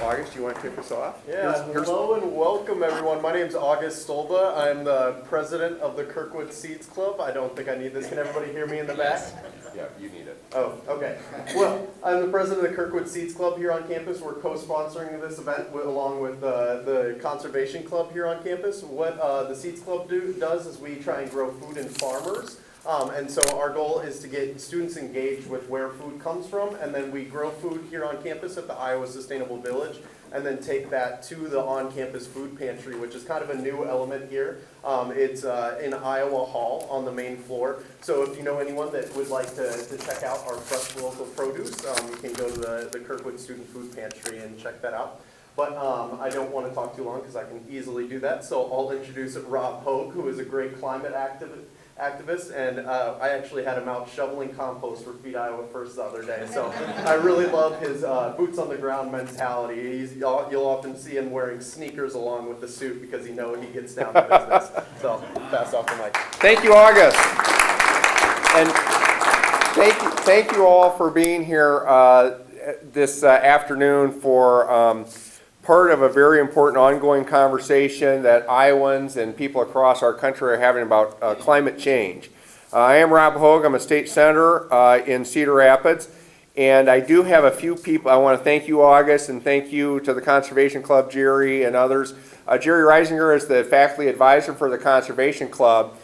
August, do you want to kick us off? Yeah, hello and welcome everyone. My name is August Stolba. I'm the president of the Kirkwood Seeds Club. I don't think I need this. Can everybody hear me in the back? Yeah, you need it. Oh, okay. Well, I'm the president of the Kirkwood Seeds Club here on campus. We're co-sponsoring this event along with the Conservation Club here on campus. What the Seeds Club does is we try and grow food and farmers. And so our goal is to get students engaged with where food comes from, and then we grow food here on campus at the Iowa Sustainable Village, and then take that to the on-campus food pantry, which is kind of a new element here. It's in Iowa Hall on the main floor. So if you know anyone that would like to check out our fresh local produce, you can go to the Kirkwood Student Food Pantry and check that out. But I don't want to talk too long because I can easily do that. So I'll introduce Rob Hogue, who is a great climate activist, and I actually had him out shoveling compost for Feed Iowa First the other day. So I really love his boots on the ground mentality. You'll often see him wearing sneakers along with the suit because he gets down to business. So pass off the mic. Thank you, August. And thank you all for being here this afternoon for part of a very important ongoing conversation that Iowans and people across our country are having about climate change. I am Rob Hogue. I'm a state senator in Cedar Rapids, and I do have a few people. I want to thank you, August, and thank you to the Conservation Club, Jerry, and others. Jerry Reisinger is the faculty advisor for the Conservation Club,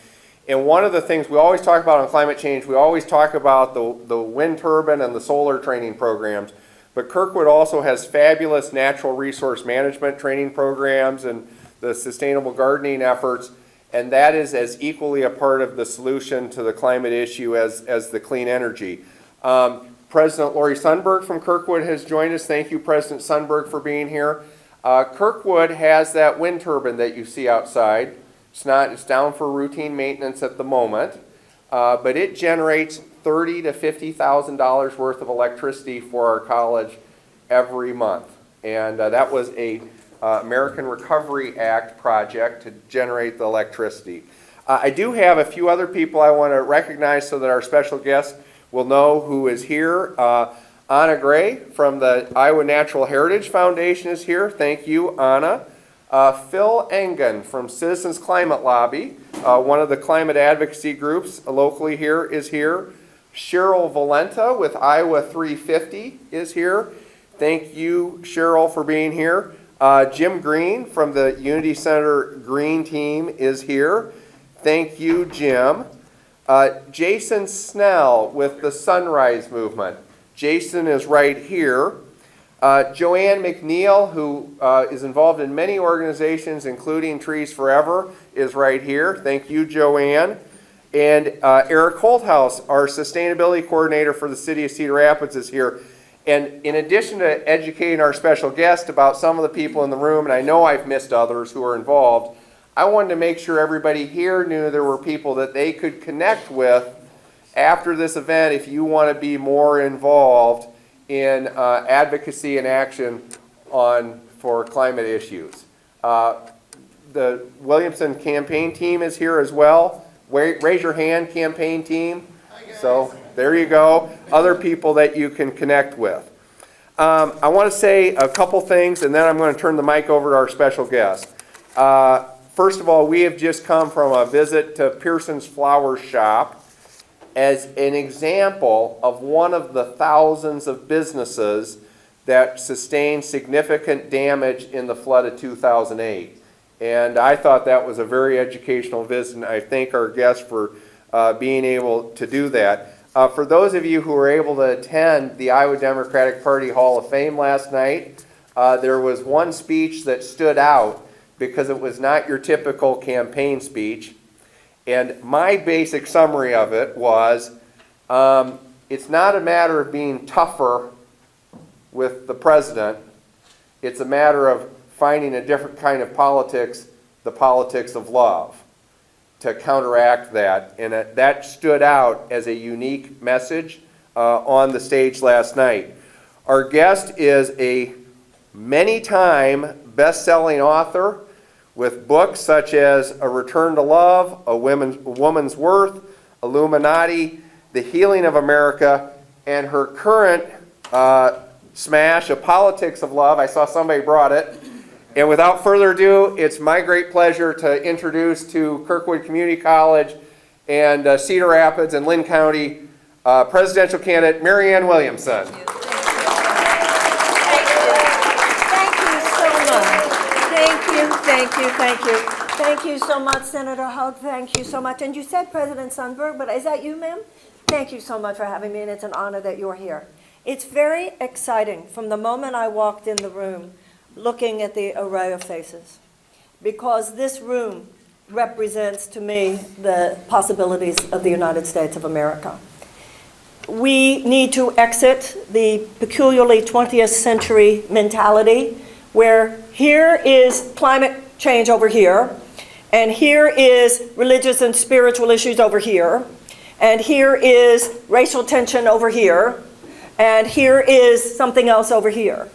and one of the things we always talk about on climate change, we always talk about the wind turbine and the solar training programs. But Kirkwood also has fabulous natural resource management training programs and the sustainable gardening efforts, and that is as equally a part of the solution to the climate issue as the clean energy. President Lori Sundberg from Kirkwood has joined us. Thank you, President Sundberg, for being here. Kirkwood has that wind turbine that you see outside. It's down for routine maintenance at the moment, but it generates $30,000 to $50,000 worth of electricity for our college every month. And that was a American Recovery Act project to generate the electricity. I do have a few other people I want to recognize so that our special guest will know who is here. Anna Gray from the Iowa Natural Heritage Foundation is here. Thank you, Anna. Phil Engen from Citizens Climate Lobby, one of the climate advocacy groups locally here, is here. Cheryl Valenta with Iowa 350 is here. Thank you, Cheryl, for being here. Jim Green from the Unity Center Green Team is here. Thank you, Jim. Jason Snell with the Sunrise Movement. Jason is right here. Joanne McNeil, who is involved in many organizations, including Trees Forever, is right here. Thank you, Joanne. And Eric Holthouse, our sustainability coordinator for the city of Cedar Rapids, is here. And in addition to educating our special guest about some of the people in the room, and I know I've missed others who are involved, I wanted to make sure everybody here knew there were people that they could connect with after this event if you want to be more involved in advocacy and action for climate issues. The Williamson campaign team is here as well. Raise your hand, campaign team. So there you go. Other people that you can connect with. I want to say a couple things, and then I'm going to turn the mic over to our special guest. First of all, we have just come from a visit to Pearson's Flower Shop as an example of one of the thousands of businesses that sustained significant damage in the flood of 2008. And I thought that was a very educational visit, and I thank our guests for being able to do that. For those of you who were able to attend the Iowa Democratic Party Hall of Fame last night, there was one speech that stood out because it was not your typical campaign speech. And my basic summary of it was, it's not a matter of being tougher with the president, it's a matter of finding a different kind of politics, the politics of love, to counteract that. And that stood out as a unique message on the stage last night. Our guest is a many-time best-selling author with books such as A Return to Love, A Woman's Worth, Illuminati, The Healing of America, and her current smash, A Politics of Love. I saw somebody brought it. And without further ado, it's my great pleasure to introduce to Kirkwood Community College and Cedar Rapids and Lynn County presidential candidate Marianne Williamson. Thank you so much. Thank you so much, Senator Hogg. Thank you so much. And you said President Sundberg, but is that you, ma'am? Thank you so much for having me, and it's an honor that you're here. It's very exciting from the moment I walked in the room, looking at the array of faces, because this room represents to me the possibilities of the United States of America. We need to exit the peculiarly 20th century mentality where here is climate change over here, and here is religious and spiritual issues over here, and here is racial tension over here, and here is something else over here.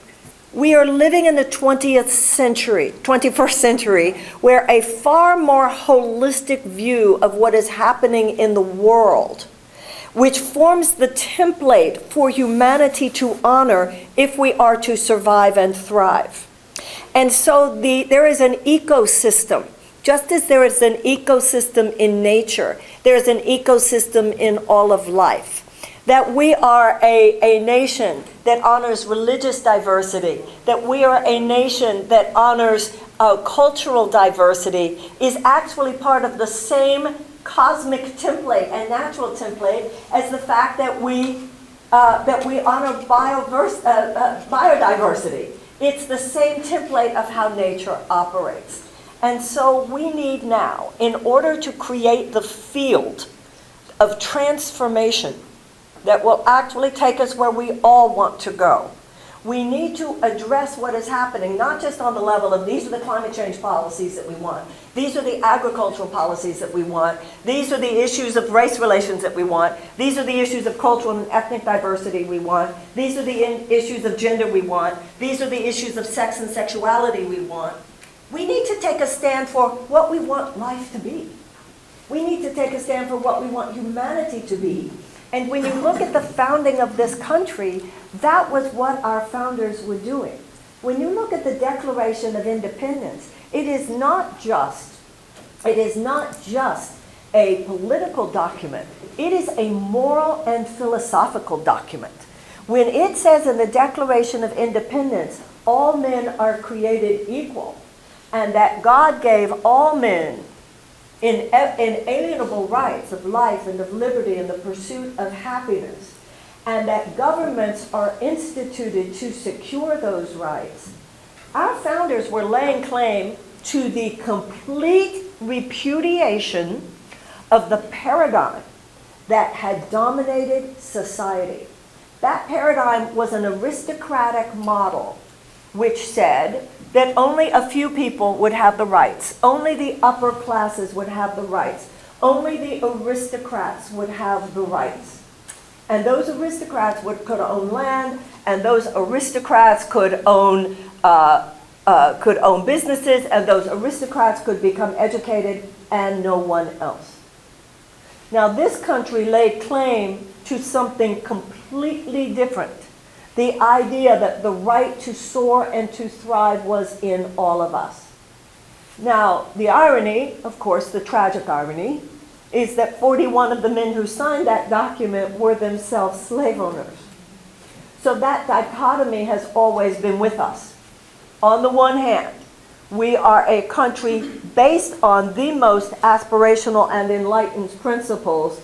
We are living in the 21st century, where a far more holistic view of what is happening in the world, which forms the template for humanity to honor if we are to survive and thrive. And so there is an ecosystem. Just as there is an ecosystem in nature, there is an ecosystem in all of life. That we are a nation that honors religious diversity, that we are a nation that honors cultural diversity, is actually part of the same cosmic template and natural template as the fact that we honor biodiversity. It's the same template of how nature operates. And so we need now, in order to create the field of transformation that will actually take us where we all want to go, we need to address what is happening, not just on the level of these are the climate change policies that we want, these are the agricultural policies that we want, these are the issues of race relations that we want, these are the issues of cultural and ethnic diversity we want, these are the issues of gender we want, these are the issues of sex and sexuality we want. We need to take a stand for what we want life to be. We need to take a stand for what we want humanity to be. And when you look at the founding of this country, that was what our founders were doing. When you look at the Declaration of Independence, it is not just a political document. It is a moral and philosophical document. When it says in the Declaration of Independence, all men are created equal, and that God gave all men inalienable rights of life and of liberty and the pursuit of happiness, and that governments are instituted to secure those rights, our founders were laying claim to the complete repudiation of the paradigm that had dominated society. That paradigm was an aristocratic model which said that only a few people would have the rights. Only the upper classes would have the rights. Only the aristocrats would have the rights. And those aristocrats could own land, and those aristocrats could own businesses, and those aristocrats could become educated, and no one else. Now, this country laid claim to something completely different. The idea that the right to soar and to thrive was in all of us. Now, the irony, of course, the tragic irony, is that 41 of the men who signed that document were themselves slave owners. So that dichotomy has always been with us. On the one hand, we are a country based on the most aspirational and enlightened principles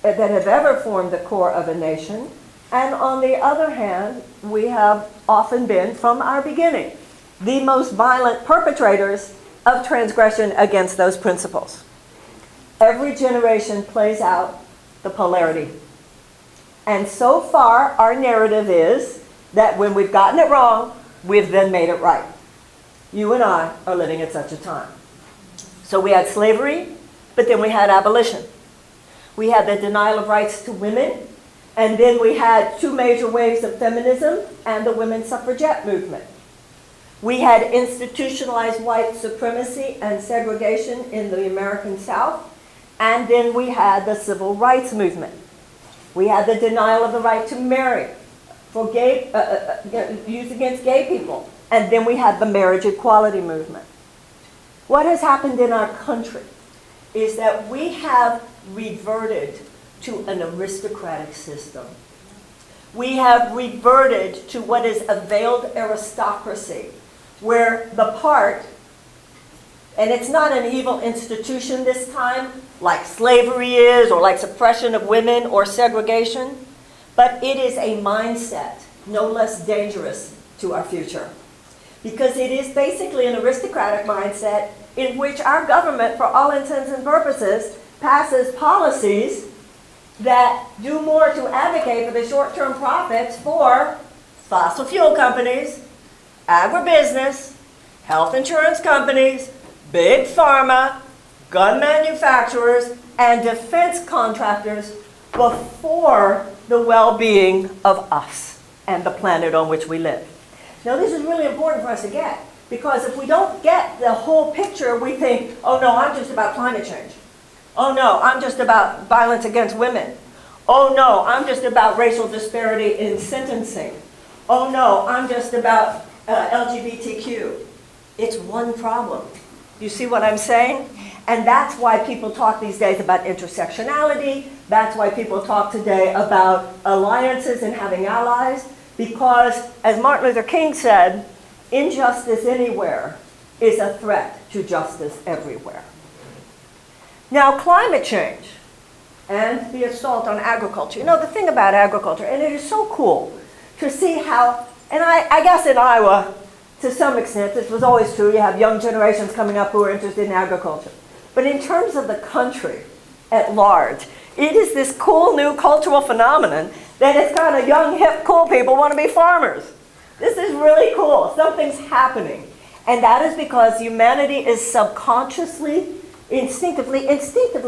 that have ever formed the core of a nation. And on the other hand, we have often been, from our beginning, the most violent perpetrators of transgression against those principles. Every generation plays out the polarity. And so far, our narrative is that when we've gotten it wrong, we've then made it right. You and I are living at such a time. So we had slavery, but then we had abolition. We had the denial of rights to women, and then we had two major waves of feminism and the women's suffragette movement. We had institutionalized white supremacy and segregation in the American South, and then we had the civil rights movement. We had the denial of the right to marry for used against gay people. And then we had the marriage equality movement. What has happened in our country is that we have reverted to an aristocratic system. We have reverted to what is a veiled aristocracy, where the part, and it's not an evil institution this time, like slavery is, or like suppression of women or segregation, but it is a mindset no less dangerous to our future. Because it is basically an aristocratic mindset in which our government, for all intents and purposes, passes policies that do more to advocate for the short-term profits for fossil fuel companies, agribusiness, health insurance companies, big pharma, gun manufacturers, and defense contractors before the well-being of us and the planet on which we live. Now, this is really important for us to get, because if we don't get the whole picture, we think, oh no, I'm just about climate change. Oh no, I'm just about violence against women. Oh no, I'm just about racial disparity in sentencing. Oh no, I'm just about LGBTQ. It's one problem. You see what I'm saying? And that's why people talk these days about intersectionality. That's why people talk today about alliances and having allies. Because, as Martin Luther King said, injustice anywhere is a threat to justice everywhere. Now, climate change and the assault on agriculture. You know, the thing about agriculture, and it is so cool to see how, and I guess in Iowa, to some extent, this was always true, you have young generations coming up who are interested in agriculture. But in terms of the country at large, it is this cool new cultural phenomenon that it's kind of young, hip, cool people want to be farmers. This is really cool. Something's happening. And that is because humanity is subconsciously, instinctively,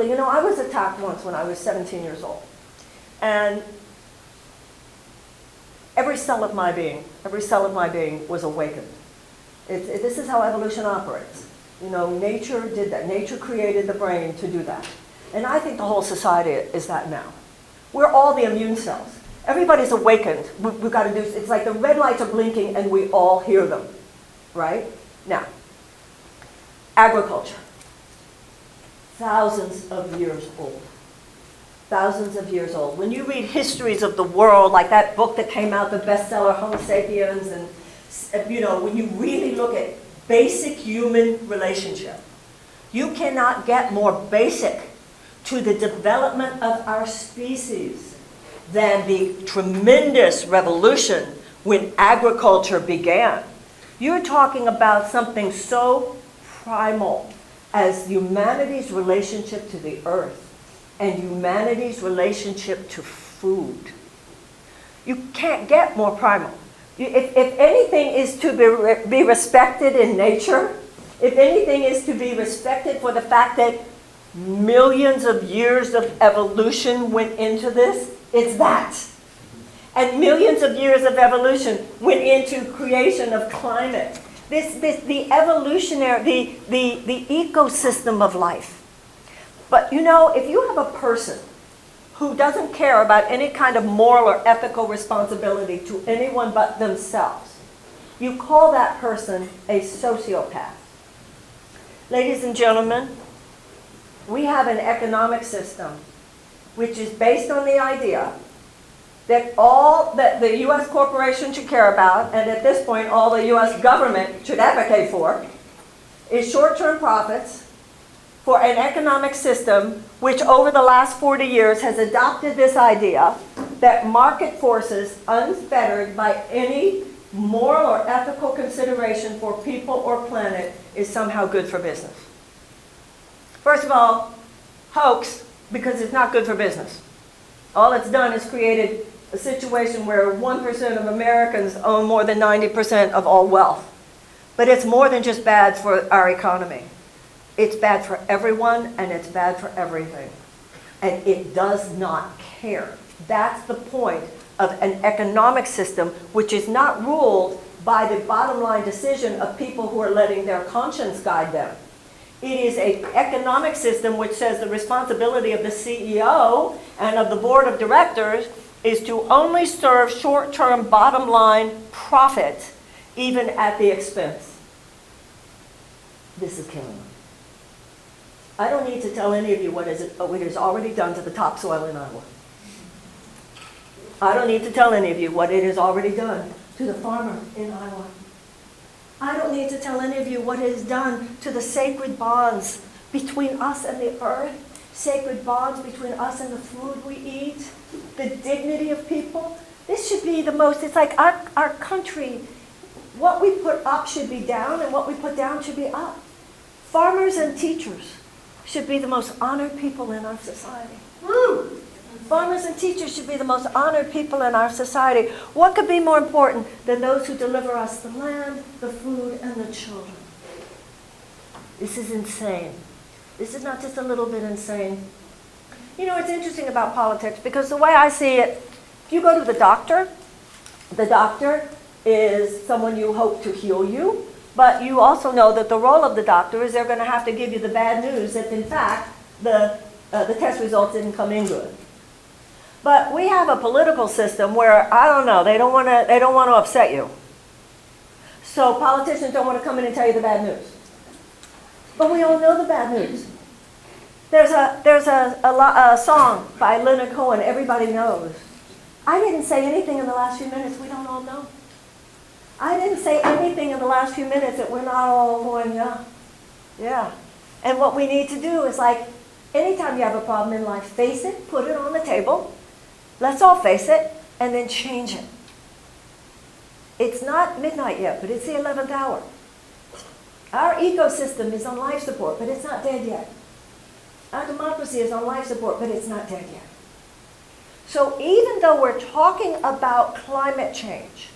you know, I was attacked once when I was 17 years old. And every cell of my being was awakened. This is how evolution operates. You know, nature did that. Nature created the brain to do that. And I think the whole society is that now. We're all the immune cells. Everybody's awakened. We've got to do, it's like the red lights are blinking and we all hear them, right? Now, agriculture. Thousands of years old. Thousands of years old. When you read histories of the world, like that book that came out, the bestseller Homo Sapiens, and you know, when you really look at basic human relationship, you cannot get more basic to the development of our species than the tremendous revolution when agriculture began. You're talking about something so primal as humanity's relationship to the earth and humanity's relationship to food. You can't get more primal. If anything is to be respected in nature, if anything is to be respected for the fact that millions of years of evolution went into this, it's that. And millions of years of evolution went into creation of climate. The evolutionary, the ecosystem of life. But you know, if you have a person who doesn't care about any kind of moral or ethical responsibility to anyone but themselves, you call that person a sociopath. Ladies and gentlemen, we have an economic system which is based on the idea that all that the U.S. corporation should care about, and at this point all the U.S. government should advocate for, is short-term profits for an economic system which over the last 40 years has adopted this idea that market forces unfettered by any moral or ethical consideration for people or planet is somehow good for business. First of all, hoax, because it's not good for business. All it's done is created a situation where 1% of Americans own more than 90% of all wealth. But it's more than just bad for our economy. It's bad for everyone, and it's bad for everything. And it does not care. That's the point of an economic system which is not ruled by the bottom line decision of people who are letting their conscience guide them. It is an economic system which says the responsibility of the CEO and of the board of directors is to only serve short-term bottom line profit, even at the expense. This is killing them. I don't need to tell any of you what it is already done to the topsoil in Iowa. I don't need to tell any of you what it has already done to the farmer in Iowa. I don't need to tell any of you what it has done to the sacred bonds between us and the earth, sacred bonds between us and the food we eat, the dignity of people. This should be the most, it's like our country, what we put up should be down and what we put down should be up. Farmers and teachers should be the most honored people in our society. Woo! Farmers and teachers should be the most honored people in our society. What could be more important than those who deliver us the land, the food, and the children? This is insane. This is not just a little bit insane. You know, it's interesting about politics because the way I see it, if you go to the doctor is someone you hope to heal you, but you also know that the role of the doctor is they're going to have to give you the bad news if, in fact, the test results didn't come in good. But we have a political system where, I don't know, they don't want to upset you. So politicians don't want to come in and tell you the bad news. But we all know the bad news. There's a song by Leonard Cohen everybody knows. I didn't say anything in the last few minutes we don't all know. I didn't say anything in the last few minutes that we're not all going, yeah, yeah. And what we need to do is, like, anytime you have a problem in life, face it, put it on the table. Let's all face it, and then change it. It's not midnight yet, but it's the 11th hour. Our ecosystem is on life support, but it's not dead yet. Our democracy is on life support, but it's not dead yet. So even though we're talking about climate change,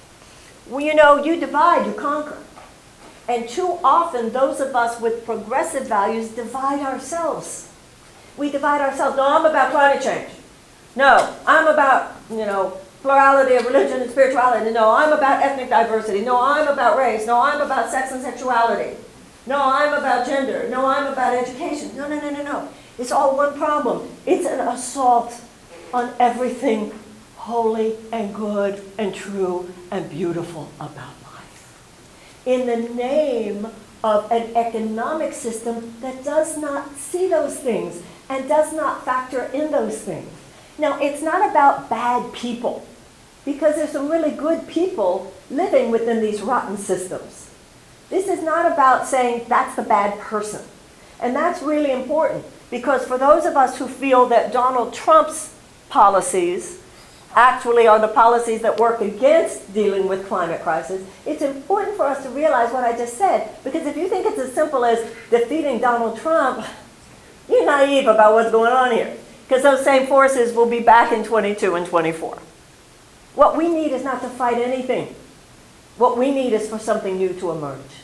you know, you divide, you conquer. And too often, those of us with progressive values divide ourselves. We divide ourselves. No, I'm about climate change. No, I'm about, you know, plurality of religion and spirituality. No, I'm about ethnic diversity. No, I'm about race. No, I'm about sex and sexuality. No, I'm about gender. No, I'm about education. No, no, no, no, no. It's all one problem. It's an assault on everything holy and good and true and beautiful about life, in the name of an economic system that does not see those things and does not factor in those things. Now, it's not about bad people, because there's some really good people living within these rotten systems. This is not about saying that's the bad person. And that's really important, because for those of us who feel that Donald Trump's policies actually are the policies that work against dealing with climate crisis, it's important for us to realize what I just said, because if you think it's as simple as defeating Donald Trump, you're naive about what's going on here. Because those same forces will be back in 22 and 24. What we need is not to fight anything. What we need is for something new to emerge.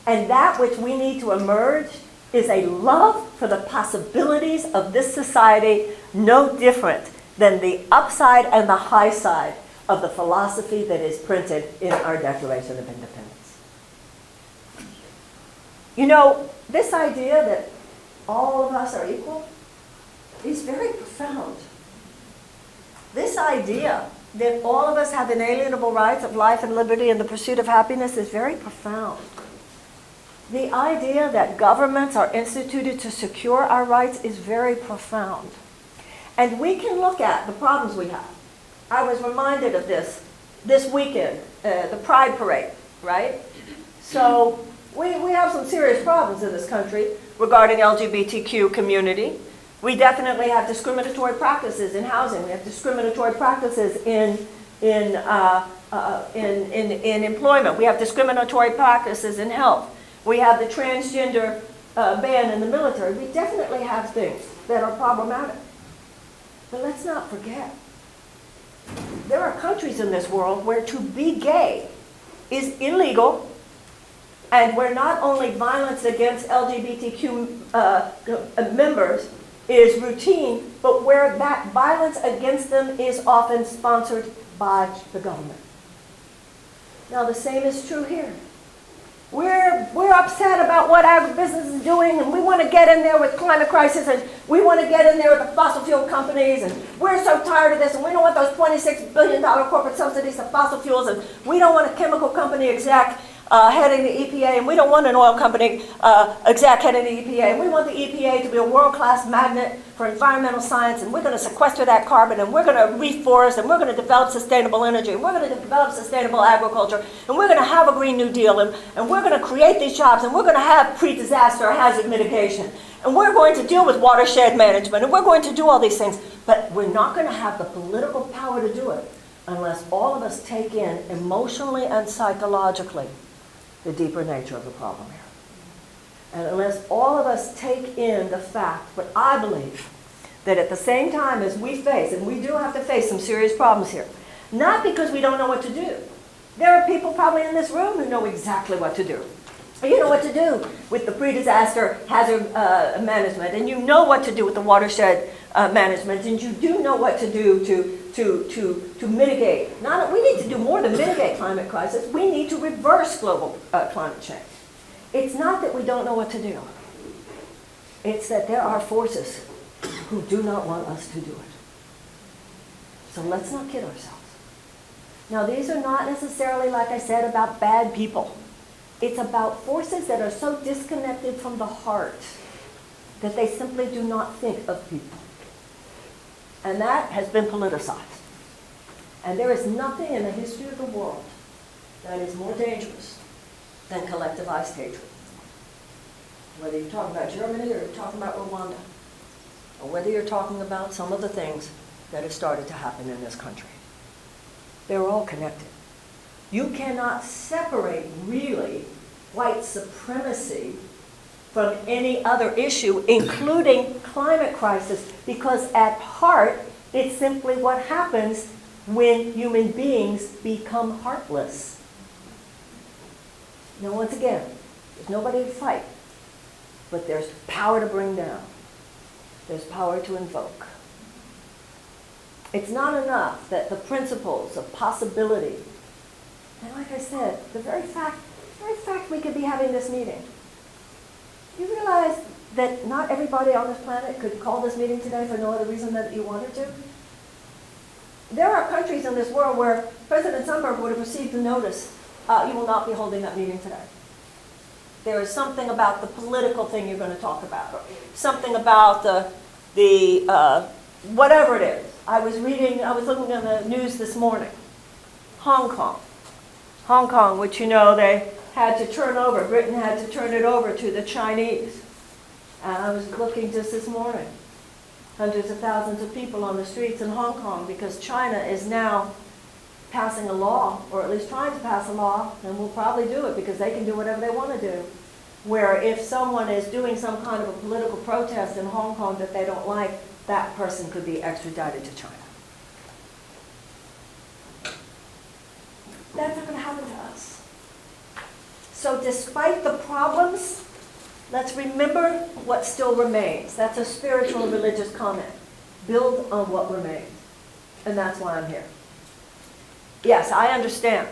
And that which we need to emerge is a love for the possibilities of this society, no different than the upside and the high side of the philosophy that is printed in our Declaration of Independence. You know, this idea that all of us are equal is very profound. This idea that all of us have inalienable rights of life and liberty and the pursuit of happiness is very profound. The idea that governments are instituted to secure our rights is very profound. And we can look at the problems we have. I was reminded of this weekend, the Pride Parade, right? So we have some serious problems in this country regarding LGBTQ community. We definitely have discriminatory practices in housing. We have discriminatory practices in employment. We have discriminatory practices in health. We have the transgender ban in the military. We definitely have things that are problematic. But let's not forget, there are countries in this world where to be gay is illegal, and where not only violence against LGBTQ members is routine, but where that violence against them is often sponsored by the government. Now, the same is true here. We're upset about what agribusiness is doing, and we want to get in there with climate crisis, and we want to get in there with the fossil fuel companies, and we're so tired of this, and we don't want those $26 billion corporate subsidies to fossil fuels, and we don't want a chemical company exec heading the EPA, and we don't want an oil company exec heading the EPA, and we want the EPA to be a world-class magnet for environmental science, and we're going to sequester that carbon, and we're going to reforest, and we're going to develop sustainable energy, and we're going to develop sustainable agriculture, and we're going to have a Green New Deal, and we're going to create these jobs, and we're going to have pre-disaster hazard mitigation, and we're going to deal with watershed management, and we're going to do all these things, but we're not going to have the political power to do it unless all of us take in emotionally and psychologically the deeper nature of the problem here. And unless all of us take in the fact, but I believe that at the same time as we face, and we do have to face some serious problems here, not because we don't know what to do. There are people probably in this room who know exactly what to do. You know what to do with the pre-disaster hazard management, and you know what to do with the watershed management, and you do know what to do to mitigate. We need to do more than mitigate climate crisis. We need to reverse global climate change. It's not that we don't know what to do. It's that there are forces who do not want us to do it. So let's not kid ourselves. Now, these are not necessarily, like I said, about bad people. It's about forces that are so disconnected from the heart that they simply do not think of people. And that has been politicized. And there is nothing in the history of the world that is more dangerous than collectivized hatred. Whether you're talking about Germany or you're talking about Rwanda, or whether you're talking about some of the things that have started to happen in this country. They're all connected. You cannot separate, really, white supremacy from any other issue, including climate crisis, because at heart, it's simply what happens when human beings become heartless. Now, once again, there's nobody to fight, but there's power to bring down. There's power to invoke. It's not enough that the principles of possibility, and like I said, the very fact we could be having this meeting. You realize that not everybody on this planet could call this meeting today for no other reason than that you wanted to? There are countries in this world where President Sundberg would have received a notice, you will not be holding that meeting today. There is something about the political thing you're going to talk about, or something about the whatever it is. I was looking at the news this morning. Hong Kong, which you know they had to turn over, Britain had to turn it over to the Chinese. And I was looking just this morning. Hundreds of thousands of people on the streets in Hong Kong because China is now passing a law, or at least trying to pass a law, and will probably do it because they can do whatever they want to do, where if someone is doing some kind of a political protest in Hong Kong that they don't like, that person could be extradited to China. That's not going to happen to us. So despite the problems, let's remember what still remains. That's a spiritual and religious comment. Build on what remains. And that's why I'm here. Yes, I understand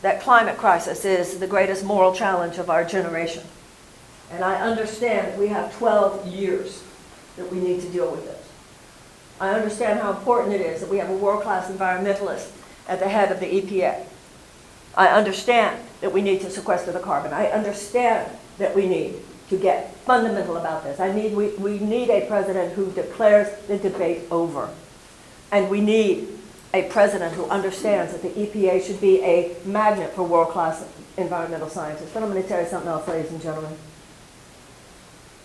that climate crisis is the greatest moral challenge of our generation. And I understand that we have 12 years that we need to deal with this. I understand how important it is that we have a world-class environmentalist at the head of the EPA. I understand that we need to sequester the carbon. I understand that we need to get fundamental about this. We need a president who declares the debate over. And we need a president who understands that the EPA should be a magnet for world-class environmental scientists. But I'm going to tell you something else, ladies and gentlemen.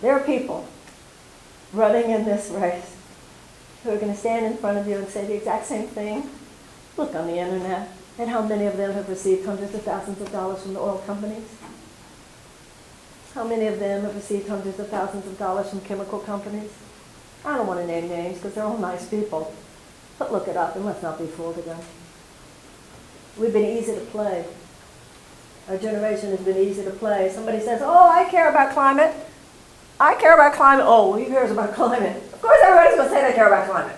There are people running in this race who are going to stand in front of you and say the exact same thing. Look on the internet at how many of them have received hundreds of thousands of dollars from the oil companies. How many of them have received hundreds of thousands of dollars from chemical companies? I don't want to name names because they're all nice people. But look it up and let's not be fooled again. We've been easy to play. Our generation has been easy to play. Somebody says, oh, I care about climate. I care about climate. Oh, well, who cares about climate? Of course everybody's going to say they care about climate.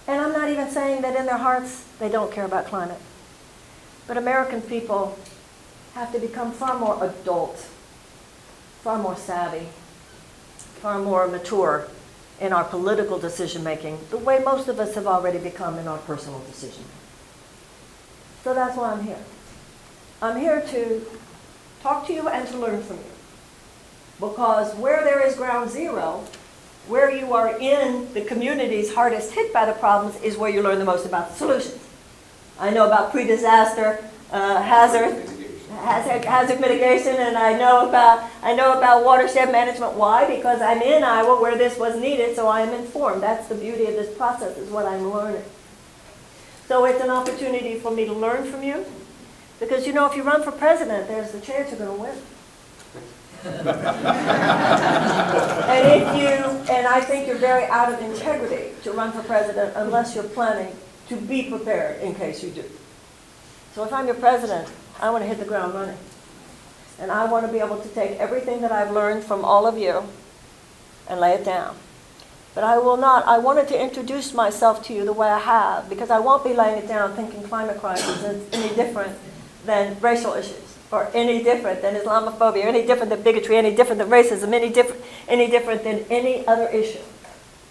And I'm not even saying that in their hearts they don't care about climate. But American people have to become far more adult, far more savvy, far more mature in our political decision-making, the way most of us have already become in our personal decision-making. So that's why I'm here. I'm here to talk to you and to learn from you. Because where there is ground zero, where you are in the communities hardest hit by the problems is where you learn the most about the solutions. I know about pre-disaster hazard mitigation, and I know about watershed management. Why? Because I'm in Iowa where this was needed, so I am informed. That's the beauty of this process, is what I'm learning. So it's an opportunity for me to learn from you, because you know, if you run for president, there's the chance you're going to win. And I think you're very out of integrity to run for president unless you're planning to be prepared in case you do. So if I'm your president, I want to hit the ground running. And I want to be able to take everything that I've learned from all of you and lay it down. But I will not. I wanted to introduce myself to you the way I have, because I won't be laying it down thinking climate crisis is any different than racial issues, or any different than Islamophobia, or any different than bigotry, any different than racism, any different than any other issue.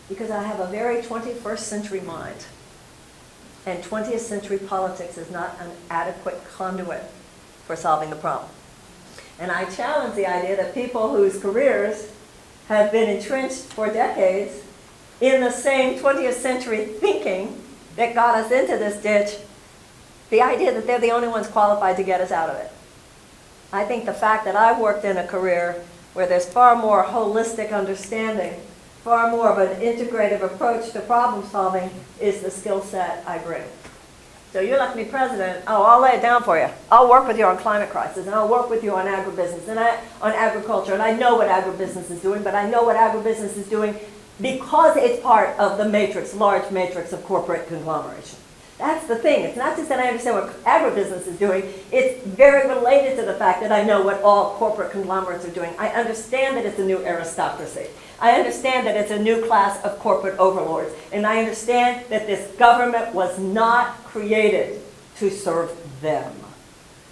Because I have a very 21st century mind. And 20th century politics is not an adequate conduit for solving the problem. And I challenge the idea that people whose careers have been entrenched for decades in the same 20th century thinking that got us into this ditch, the idea that they're the only ones qualified to get us out of it. I think the fact that I've worked in a career where there's far more holistic understanding, far more of an integrative approach to problem solving is the skill set I bring. So you elect me president, I'll lay it down for you. I'll work with you on climate crisis, and I'll work with you on agribusiness, and on agriculture, and I know what agribusiness is doing, but I know what agribusiness is doing because it's part of the matrix, large matrix of corporate conglomeration. That's the thing. It's not just that I understand what agribusiness is doing. It's very related to the fact that I know what all corporate conglomerates are doing. I understand that it's a new aristocracy. I understand that it's a new class of corporate overlords. And I understand that this government was not created to serve them.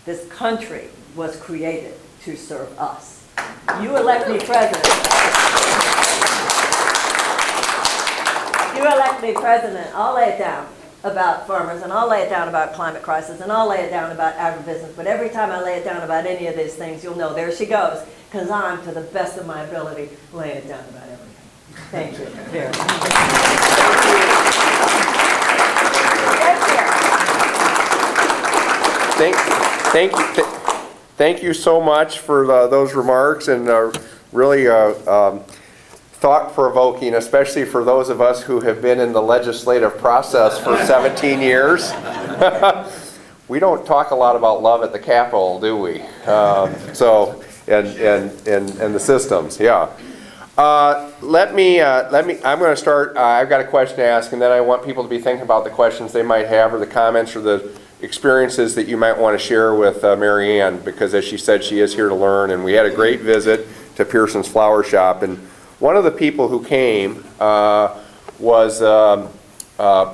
This country was created to serve us. You elect me president. You elect me president, I'll lay it down about farmers, and I'll lay it down about climate crisis, and I'll lay it down about agribusiness. But every time I lay it down about any of these things, you'll know, there she goes, because I'm, to the best of my ability, laying it down about everything. Thank you very much. Thank you so much for those remarks, and really thought-provoking, especially for those of us who have been in the legislative process for 17 years. We don't talk a lot about love at the Capitol, do we? And the systems, yeah. I'm going to start. I've got a question to ask, and then I want people to be thinking about the questions they might have, or the comments, or the experiences that you might want to share with Marianne, because as she said, she is here to learn, and we had a great visit to Pearson's Flower Shop. And one of the people who came was a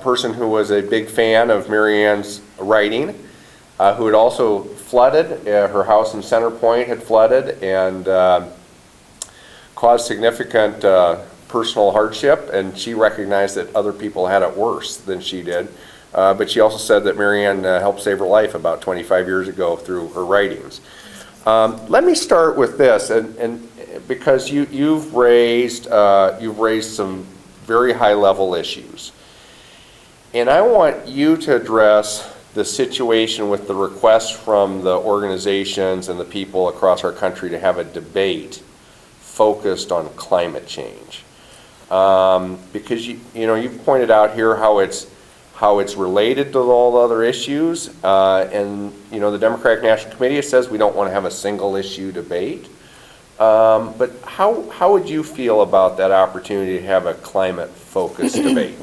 person who was a big fan of Marianne's writing, who had also flooded. Her house in Center Point had flooded and caused significant personal hardship, and she recognized that other people had it worse than she did. But she also said that Marianne helped save her life about 25 years ago through her writings. Let me start with this, and because you've raised some very high-level issues, and I want you to address the situation with the request from the organizations and the people across our country to have a debate focused on climate change, because you've pointed out here how it's related to all the other issues, and the Democratic National Committee says we don't want to have a single issue debate. But how would you feel about that opportunity to have a climate-focused debate?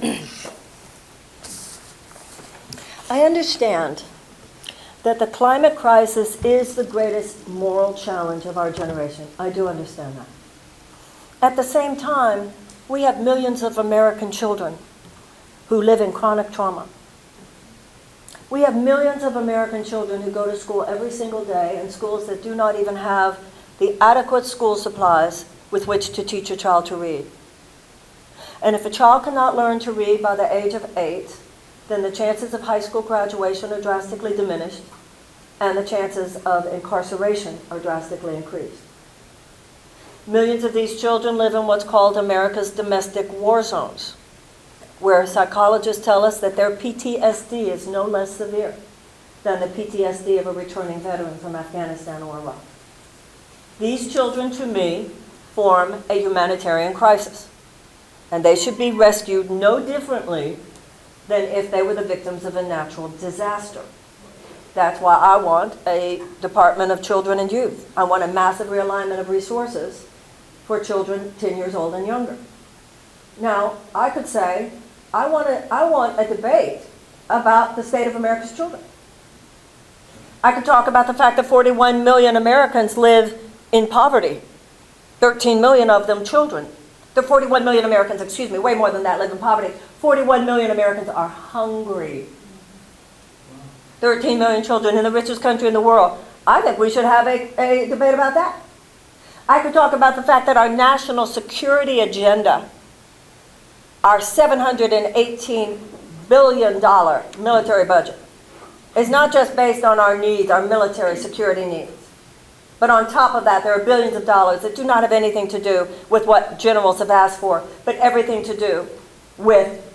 I understand that the climate crisis is the greatest moral challenge of our generation. I do understand that. At the same time, we have millions of American children who live in chronic trauma. We have millions of American children who go to school every single day in schools that do not even have the adequate school supplies with which to teach a child to read. And if a child cannot learn to read by the age of 8, then the chances of high school graduation are drastically diminished, and the chances of incarceration are drastically increased. Millions of these children live in what's called America's domestic war zones, where psychologists tell us that their PTSD is no less severe than the PTSD of a returning veteran from Afghanistan or Iraq. These children, to me, form a humanitarian crisis, and they should be rescued no differently than if they were the victims of a natural disaster. That's why I want a Department of Children and Youth. I want a massive realignment of resources for children 10 years old and younger. Now, I could say, I want a debate about the state of America's children. I could talk about the fact that 41 million Americans live in poverty, 13 million of them children. The 41 million Americans, excuse me, way more than that live in poverty. 41 million Americans are hungry. 13 million children in the richest country in the world. I think we should have a debate about that. I could talk about the fact that our national security agenda, our $718 billion military budget, is not just based on our needs, our military security needs. But on top of that, there are billions of dollars that do not have anything to do with what generals have asked for, but everything to do with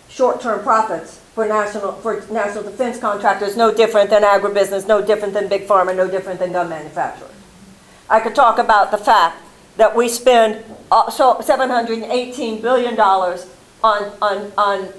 short-term profits for national defense contractors, no different than agribusiness, no different than big pharma, no different than gun manufacturers. I could talk about the fact that we spend $718 billion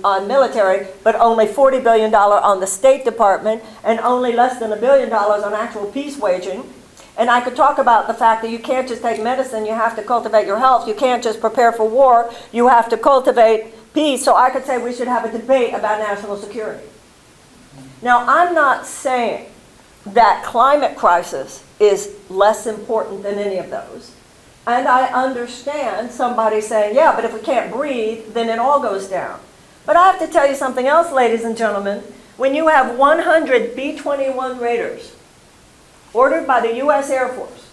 on military, but only $40 billion on the State Department, and only less than $1 billion on actual peace waging. And I could talk about the fact that you can't just take medicine, you have to cultivate your health. You can't just prepare for war, you have to cultivate peace. So I could say we should have a debate about national security. Now, I'm not saying that climate crisis is less important than any of those. And I understand somebody saying, yeah, but if we can't breathe, then it all goes down. But I have to tell you something else, ladies and gentlemen. When you have 100 B-21 Raiders ordered by the U.S. Air Force,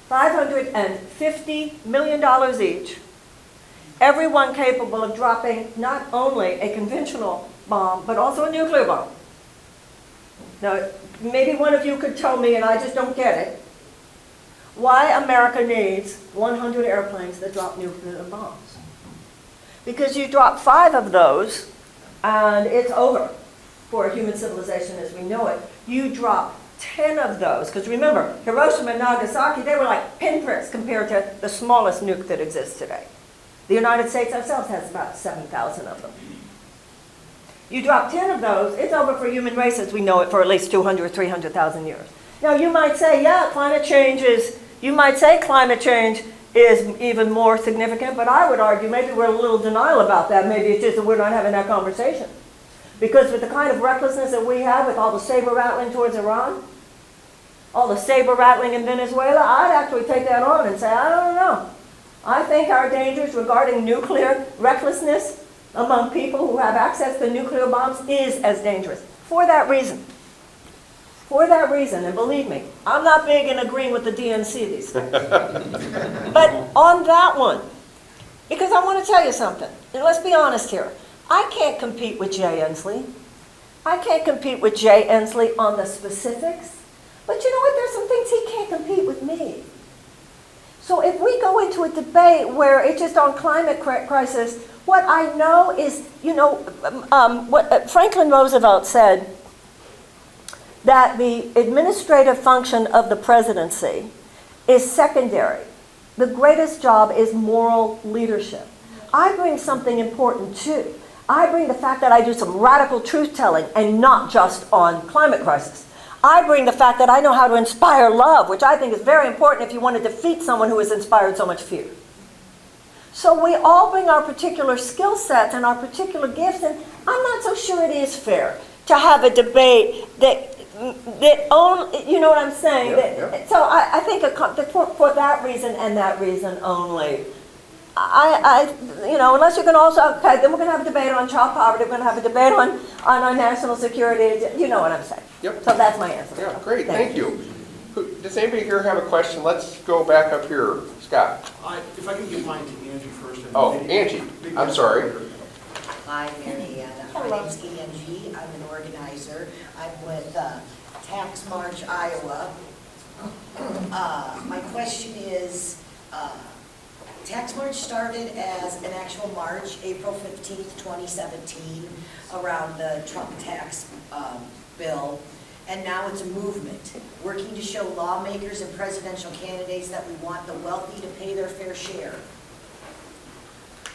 $550 million each, everyone capable of dropping not only a conventional bomb, but also a nuclear bomb. Now, maybe one of you could tell me, and I just don't get it, why America needs 100 airplanes that drop nuclear bombs. Because you drop 5 of those, and it's over for human civilization as we know it. You drop 10 of those, because remember, Hiroshima and Nagasaki, they were like pinpricks compared to the smallest nuke that exists today. The United States ourselves has about 7,000 of them. You drop 10 of those, it's over for human race as we know it for at least 200 or 300,000 years. Now you might say, yeah, climate change is even more significant, but I would argue maybe we're a little denial about that. Maybe it's just that we're not having that conversation. Because with the kind of recklessness that we have with all the saber rattling towards Iran, all the saber rattling in Venezuela, I'd actually take that on and say, I don't know. I think our dangers regarding nuclear recklessness among people who have access to nuclear bombs is as dangerous. For that reason. For that reason, and believe me, I'm not big in agreeing with the DNC these days. But on that one, because I want to tell you something, and let's be honest here, I can't compete with Jay Inslee. I can't compete with Jay Inslee on the specifics, but you know what, there's some things he can't compete with me. So if we go into a debate where it's just on climate crisis, what I know is, what Franklin Roosevelt said, that the administrative function of the presidency is secondary. The greatest job is moral leadership. I bring something important too. I bring the fact that I do some radical truth-telling and not just on climate crisis. I bring the fact that I know how to inspire love, which I think is very important if you want to defeat someone who has inspired so much fear. So we all bring our particular skill sets and our particular gifts, and I'm not so sure it is fair to have a debate that only, you know what I'm saying? Yeah. So I think for that reason and that reason only, unless you're going to also, okay, then we're going to have a debate on child poverty, we're going to have a debate on our national security, you know what I'm saying. Yep. So that's my answer. Yeah, great, thank you. Does anybody here have a question? Let's go back up here. Scott. If I can give mine to Angie first. Oh, Angie, I'm sorry. Hi, Marianne. Hello. My name's Angie. I'm an organizer. I'm with Tax March Iowa. My question is, Tax March started as an actual march, April 15th, 2017, around the Trump tax bill. And now it's a movement, working to show lawmakers and presidential candidates that we want the wealthy to pay their fair share.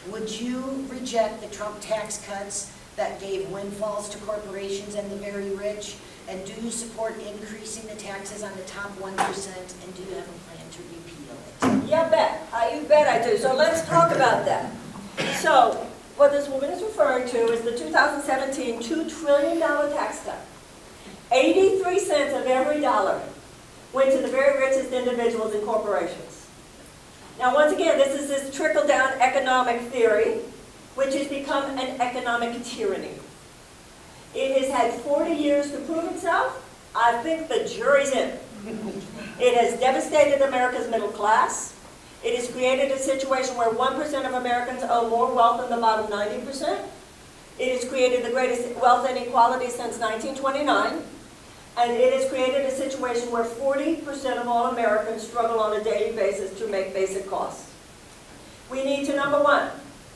Would you reject the Trump tax cuts that gave windfalls to corporations and the very rich? And do you support increasing the taxes on the top 1%? And do you have a plan to repeal it? Yeah, you bet I do. So let's talk about that. So what this woman is referring to is the 2017 $2 trillion tax cut. 83 cents of every dollar went to the very richest individuals and corporations. Now, once again, this is this trickle-down economic theory, which has become an economic tyranny. It has had 40 years to prove itself. I think the jury's in. It has devastated America's middle class. It has created a situation where 1% of Americans own more wealth than the bottom 90%. It has created the greatest wealth inequality since 1929. And it has created a situation where 40% of all Americans struggle on a daily basis to make basic costs. We need to, number one,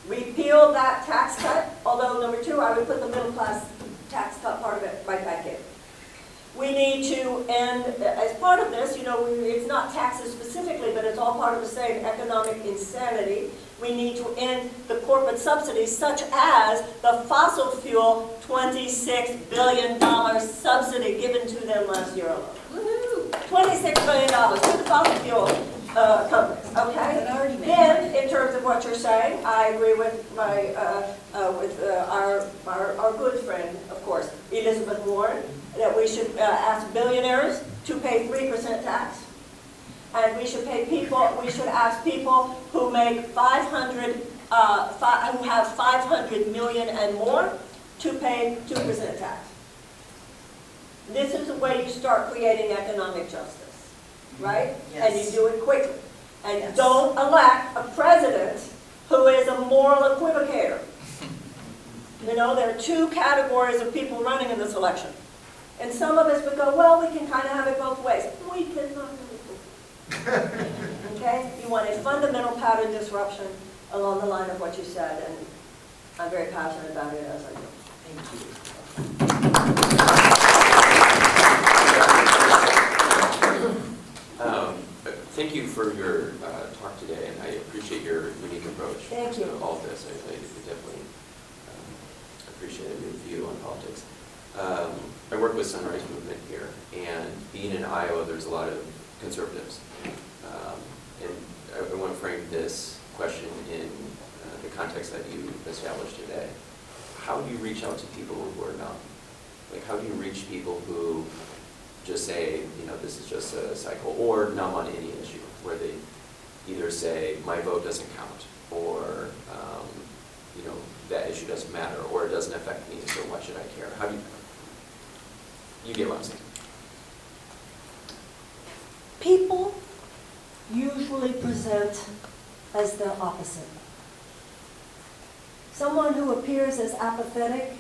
repeal that tax cut, although number two, I would put the middle class tax cut part of it right back in. We need to end, as part of this, it's not taxes specifically, but it's all part of the same economic insanity. We need to end the corporate subsidies, such as the fossil fuel $26 billion subsidy given to them last year alone. Woohoo! $26 billion to the fossil fuel companies, okay? Then, in terms of what you're saying, I agree with our good friend, of course, Elizabeth Warren, that we should ask billionaires to pay 3% tax. And we should ask people who make who have 500 million and more to pay 2% tax. This is the way you start creating economic justice, right? Yes. And you do it quickly. And Yes. don't elect a president who is a moral equivocator. There are two categories of people running in this election. And some of us would go, well, we can kind of have it both ways. We cannot have it both ways. Okay? You want a fundamental pattern disruption along the line of what you said, and I'm very passionate about it as I do. Thank you. Thank you for your talk today, and I appreciate your unique approach Thank you. to all of this. I definitely appreciate your view on politics. I work with Sunrise Movement here, and being in Iowa, there's a lot of conservatives. And I want to frame this question in the context that you established today. How do you reach out to people who are numb? Like, how do you reach people who just say, this is just a cycle, or numb on any issue, where they either say, my vote doesn't count, or, that issue doesn't matter, or it doesn't affect me, so why should I care? How do you get what I'm saying? People usually present as their opposite. Someone who appears as apathetic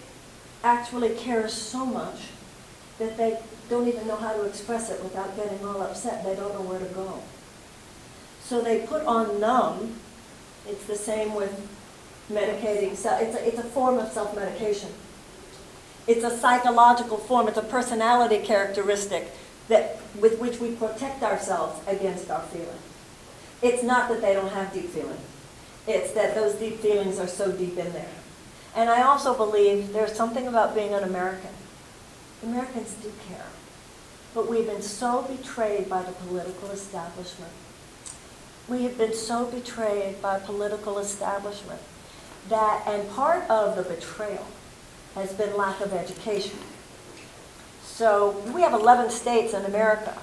actually cares so much that they don't even know how to express it without getting all upset. They don't know where to go. So they put on numb. It's the same with medicating. So it's a form of self-medication. It's a psychological form. It's a personality characteristic with which we protect ourselves against our feelings. It's not that they don't have deep feelings. It's that those deep feelings are so deep in there. And I also believe there's something about being an American. Americans do care. But we've been so betrayed by the political establishment. We have been so betrayed by political establishment and part of the betrayal has been lack of education. So we have 11 states in America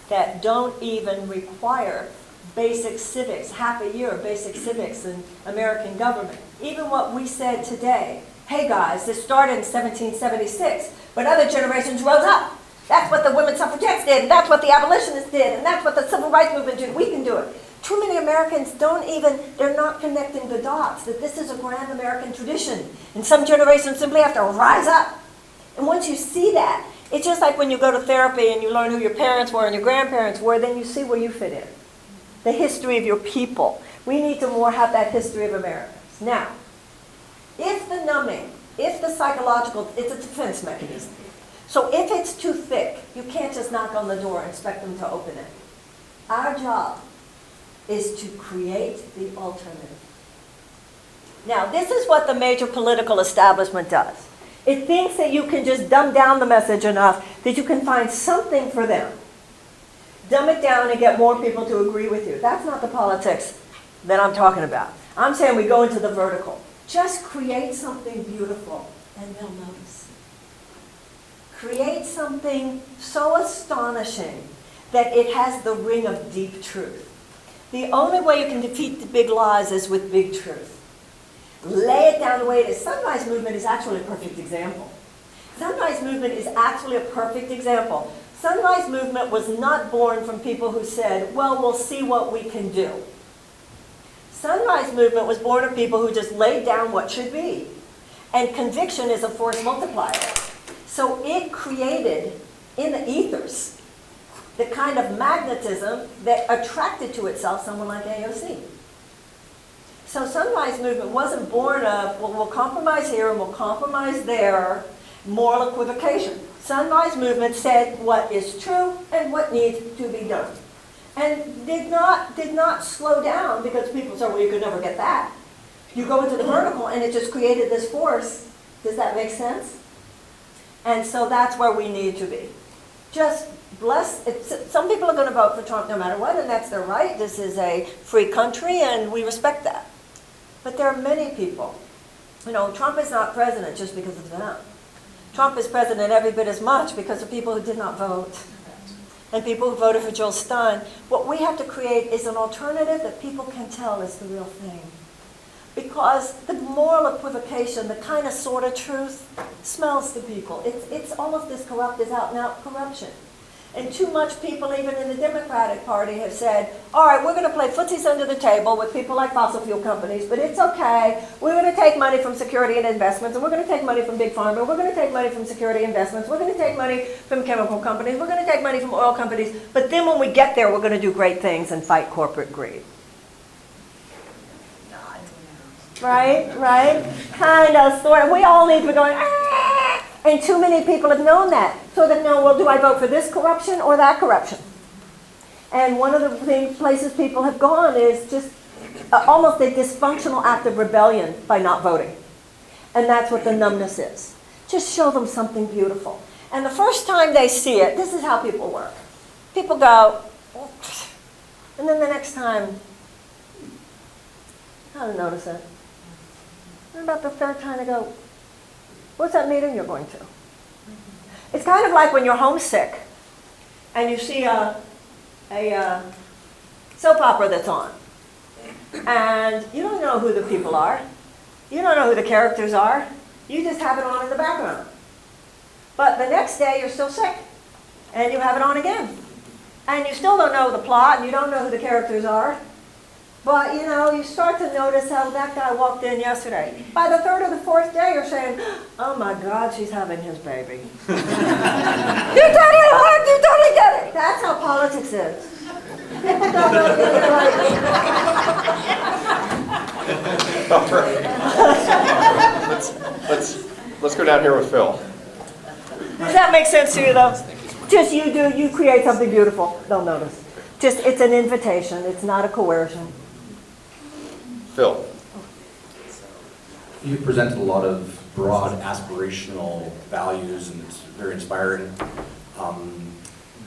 that don't even require basic civics, half a year of basic civics in American government. Even what we said today, hey guys, this started in 1776, but other generations rose up. That's what the women suffragettes did, and that's what the abolitionists did, and that's what the civil rights movement did. We can do it. Too many Americans they're not connecting the dots, that this is a grand American tradition. And some generations simply have to rise up. And once you see that, it's just like when you go to therapy and you learn who your parents were and your grandparents were, then you see where you fit in. The history of your people. We need to more have that history of Americans. Now, if the numbing, if the psychological, it's a defense mechanism. So if it's too thick, you can't just knock on the door and expect them to open it. Our job is to create the alternative. Now, this is what the major political establishment does. It thinks that you can just dumb down the message enough that you can find something for them. Dumb it down and get more people to agree with you. That's not the politics that I'm talking about. I'm saying we go into the vertical. Just create something beautiful and they'll notice. Create something so astonishing that it has the ring of deep truth. The only way you can defeat the big lies is with big truth. Lay it down the way it is. Sunrise Movement is actually a perfect example. Sunrise Movement is actually a perfect example. Sunrise Movement was not born from people who said, well, we'll see what we can do. Sunrise Movement was born of people who just laid down what should be. And conviction is a force multiplier. So it created, in the ethers, the kind of magnetism that attracted to itself someone like AOC. So Sunrise Movement wasn't born of, well, we'll compromise here and we'll compromise there, moral equivocation. Sunrise Movement said what is true and what needs to be done. And did not slow down because people said, well, you could never get that. You go into the vertical and it just created this force. Does that make sense? And so that's where we need to be. Just bless. Some people are going to vote for Trump no matter what, and that's their right. This is a free country, and we respect that. But there are many people. You know, Trump is not president just because of them. Trump is president every bit as much because of people who did not vote and people who voted for Jill Stein. What we have to create is an alternative that people can tell is the real thing. Because the moral equivocation, the kind of sort of truth, smells to people. It's almost as corrupt as out-and-out corruption. And too much people, even in the Democratic Party, have said, all right, we're going to play footsies under the table with people like fossil fuel companies, but it's okay. We're going to take money from security and investments, and we're going to take money from big pharma, we're going to take money from security investments, we're going to take money from chemical companies, we're going to take money from oil companies, but then when we get there, we're going to do great things and fight corporate greed. Right? Kind of, sort of. We all need to be going, ah! And too many people have known that. So they know, well, do I vote for this corruption or that corruption? And one of the places people have gone is just almost a dysfunctional act of rebellion by not voting. And that's what the numbness is. Just show them something beautiful. And the first time they see it, this is how people work. People go, oops. And then the next time, I don't notice it. And about the third time, I go, what's that meeting you're going to? It's kind of like when you're homesick and you see a soap opera that's on. And you don't know who the people are. You don't know who the characters are. You just have it on in the background. But the next day, you're still sick. And you have it on again. And you still don't know the plot, and you don't know who the characters are. But, you know, you start to notice how that guy walked in yesterday. By the third or the fourth day, you're saying, oh my God, she's having his baby. You totally hooked, you totally get it. That's how politics is. People don't know they're like, All right. Let's go down here with Phil. does that make sense to you, though? Just you create something beautiful. They'll notice. Just, it's an invitation. It's not a coercion. Phil. You presented a lot of broad aspirational values, and it's very inspiring.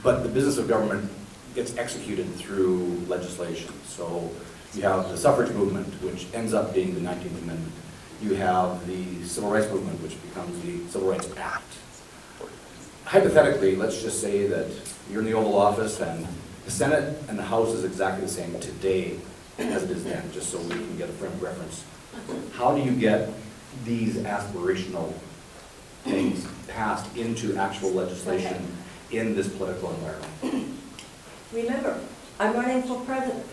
But the business of government gets executed through legislation. So you have the suffrage movement, which ends up being the 19th Amendment. You have the civil rights movement, which becomes the Civil Rights Act. Hypothetically, let's just say that you're in the Oval Office and The Senate and the House is exactly the same today as it is then, just so we can get a frame of reference. How do you get these aspirational things passed into actual legislation in this political environment? Remember, I'm running for president.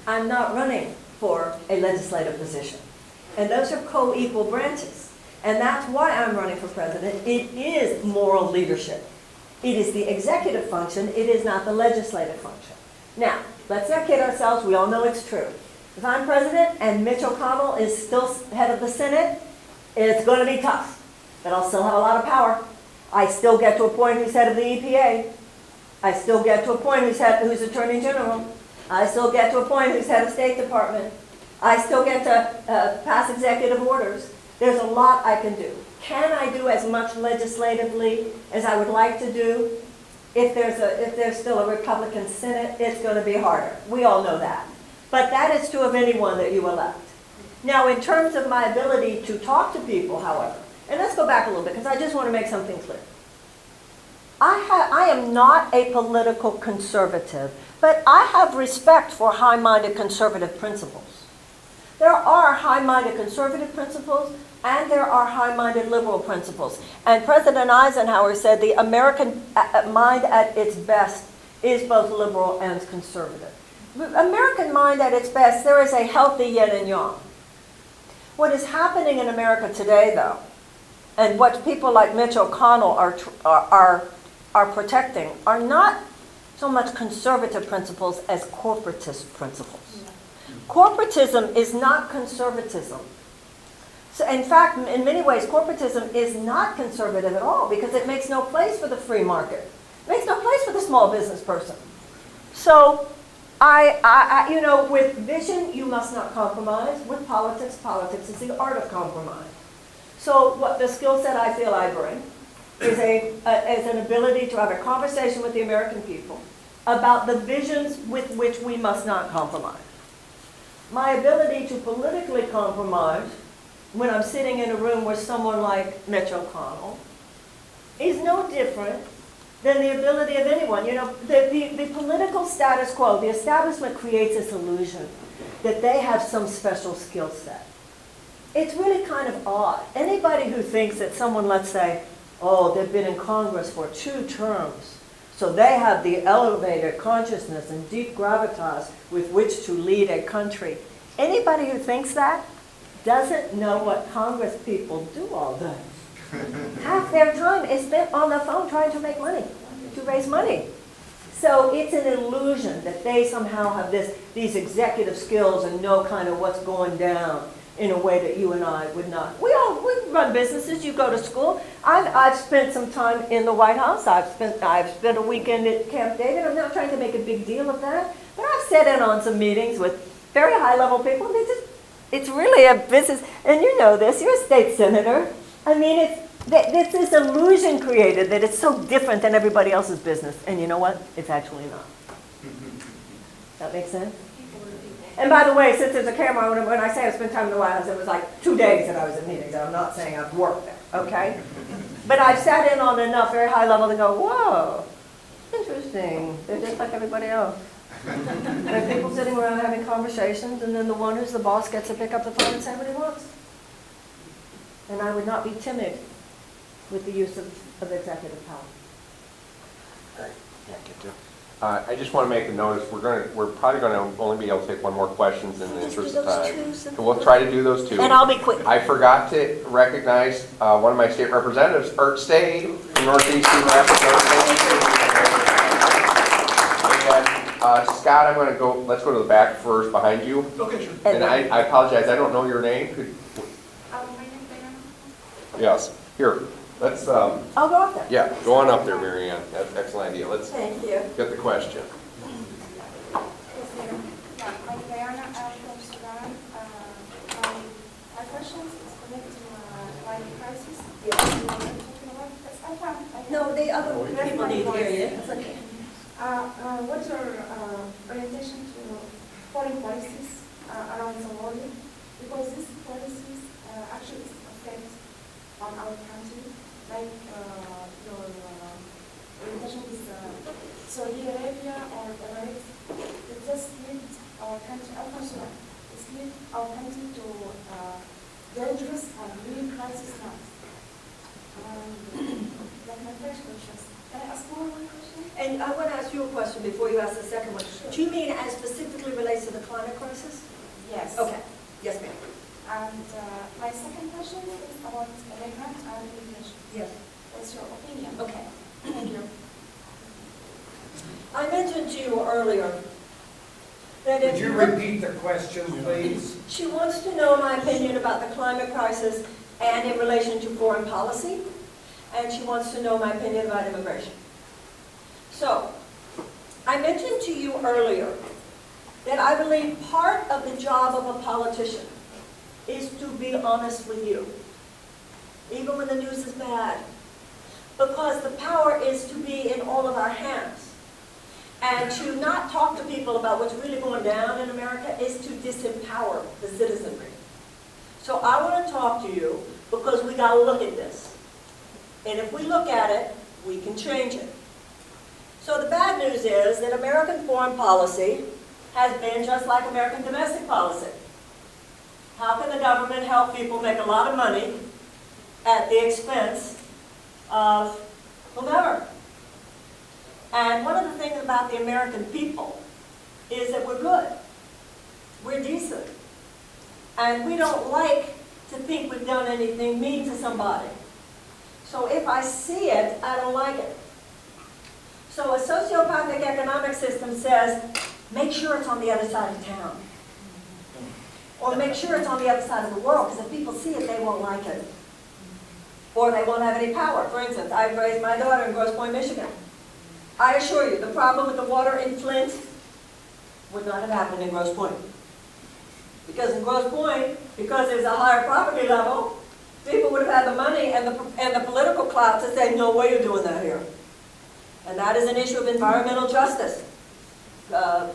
I'm not running for a legislative position. And those are co-equal branches. And that's why I'm running for president. It is moral leadership. It is the executive function. It is not the legislative function. Now, let's not kid ourselves. We all know it's true. If I'm president and Mitch McConnell is still head of the Senate, it's going to be tough. But I'll still have a lot of power. I still get to appoint who's head of the EPA. I still get to appoint who's Attorney General. I still get to appoint who's head of State Department. I still get to pass executive orders. There's a lot I can do. Can I do as much legislatively as I would like to do? If there's still a Republican Senate, it's going to be harder. We all know that. But that is true of anyone that you elect. Now, in terms of my ability to talk to people, however, and let's go back a little bit because I just want to make something clear. I am not a political conservative, but I have respect for high-minded conservative principles. There are high-minded conservative principles and there are high-minded liberal principles. And President Eisenhower said the American mind at its best is both liberal and conservative. American mind at its best, there is a healthy yin and yang. What is happening in America today, though, and what people like Mitch McConnell are protecting are not so much conservative principles as corporatist principles. Corporatism is not conservatism. So in fact, in many ways, corporatism is not conservative at all because it makes no place for the free market. It makes no place for the small business person. So you know, with vision, you must not compromise. With politics, politics is the art of compromise. So what the skill set I feel I bring is an ability to have a conversation with the American people about the visions with which we must not compromise. My ability to politically compromise when I'm sitting in a room with someone like Mitch McConnell is no different than the ability of anyone. You know, the political status quo, the establishment creates this illusion that they have some special skill set. It's really kind of odd. Anybody who thinks that someone, let's say, oh, they've been in Congress for 2 terms, so they have the elevated consciousness and deep gravitas with which to lead a country. Anybody who thinks that doesn't know what Congress people do all day. Half their time is spent on the phone trying to make money, to raise money. So it's an illusion that they somehow have these executive skills and know kind of what's going down in a way that you and I would not. We run businesses. You go to school. I've spent some time in the White House. I've spent a weekend at Camp David. I'm not trying to make a big deal of that, but I've sat in on some meetings with very high-level people. It's really a business, and you know this. You're a state senator. I mean, it's this illusion created that it's so different than everybody else's business, and you know what? It's actually not. That makes sense? And by the way, since there's a camera, when I say I spent time in the White House, it was like 2 days that I was in meetings. I'm not saying I've worked there, okay? But I've sat in on enough very high level to go, whoa, interesting. They're just like everybody else. There are people sitting around having conversations, and then the one who's the boss gets to pick up the phone and say what he wants. And I would not be timid with the use of executive power. I just want to make a notice, we're probably going to only be able to take one more questions in the interest of time. So we'll try to do those 2. And I'll be quick. I forgot to recognize one of my state representatives, Art Stade, from Northeast Cedar Rapids. And Scott, I'm going to go, let's go to the back first, behind you. Okay, sure. And I apologize, I don't know your name. My name's Marianne. Yes, here, let's, I'll go up there. yeah, go on up there, Marianne. That's an excellent idea. Let's Thank you. get the question. Yes, madam. Yeah, I'm Diana. I'm from Sudan. My question is connected to climate crisis. Yes. You were talking about this. I found. No, the other people need to hear you. It's okay. What's your orientation to foreign policies around the world? Because these policies actually affect on our country, like your orientation with Saudi Arabia or Iraq, it just lead our country, it's lead our country to dangerous and real crisis now. That's my first question. Can I ask more one question? And I want to ask you a question before you ask the second one. Do you mean as specifically relates to the climate crisis? Yes. Okay, yes, ma'am. And my second question is about immigrant and immigration. Yes. What's your opinion? Okay. Thank you. I mentioned to you earlier that Would if you repeat the question, please? she wants to know my opinion about the climate crisis and in relation to foreign policy, and she wants to know my opinion about immigration. So, I mentioned to you earlier that I believe part of the job of a politician is to be honest with you, even when the news is bad, because the power is to be in all of our hands. And to not talk to people about what's really going down in America is to disempower the citizenry. So I want to talk to you because we got to look at this. And if we look at it, we can change it. So the bad news is that American foreign policy has been just like American domestic policy. How can the government help people make a lot of money at the expense of whomever? And one of the things about the American people is that we're good. We're decent. And we don't like to think we've done anything mean to somebody. So if I see it, I don't like it. So a sociopathic economic system says, make sure it's on the other side of town. Or make sure it's on the other side of the world, because if people see it, they won't like it. Or they won't have any power. For instance, I've raised my daughter in Grosse Pointe, Michigan. I assure you, the problem with the water in Flint would not have happened in Grosse Pointe. Because in Grosse Pointe, because there's a higher property level, people would have had the money and the political clout to say, no way you're doing that here. And that is an issue of environmental justice.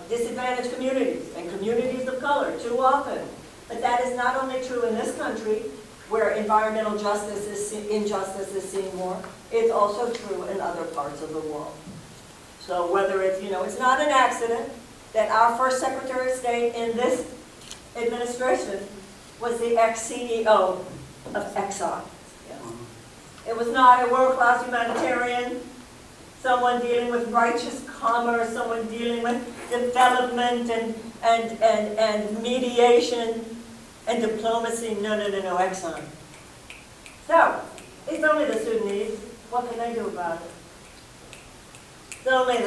Disadvantaged communities and communities of color too often. But that is not only true in this country, where environmental injustice is seen more, it's also true in other parts of the world. So whether it's, it's not an accident that our first Secretary of State in this administration was the ex-CEO of Exxon. It was not a world-class humanitarian, someone dealing with righteous commerce, someone dealing with development and mediation and diplomacy. No, Exxon. So, it's only the Sudanese. What can they do about it? It's only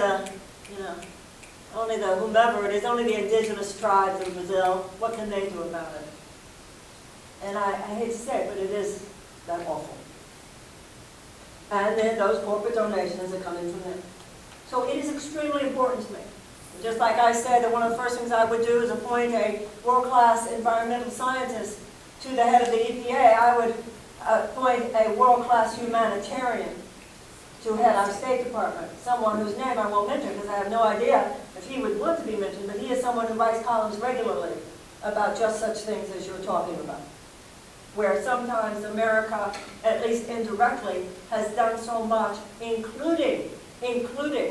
only the whomever it is, only the indigenous tribes in Brazil. What can they do about it? And I hate to say it, but it is that awful. And then those corporate donations that come in from them. So it is extremely important to me. Just like I said, that one of the first things I would do is appoint a world-class environmental scientist to the head of the EPA. I would appoint a world-class humanitarian to head our State Department, someone whose name I won't mention because I have no idea if he would want to be mentioned, but he is someone who writes columns regularly about just such things as you're talking about, where sometimes America, at least indirectly, has done so much, including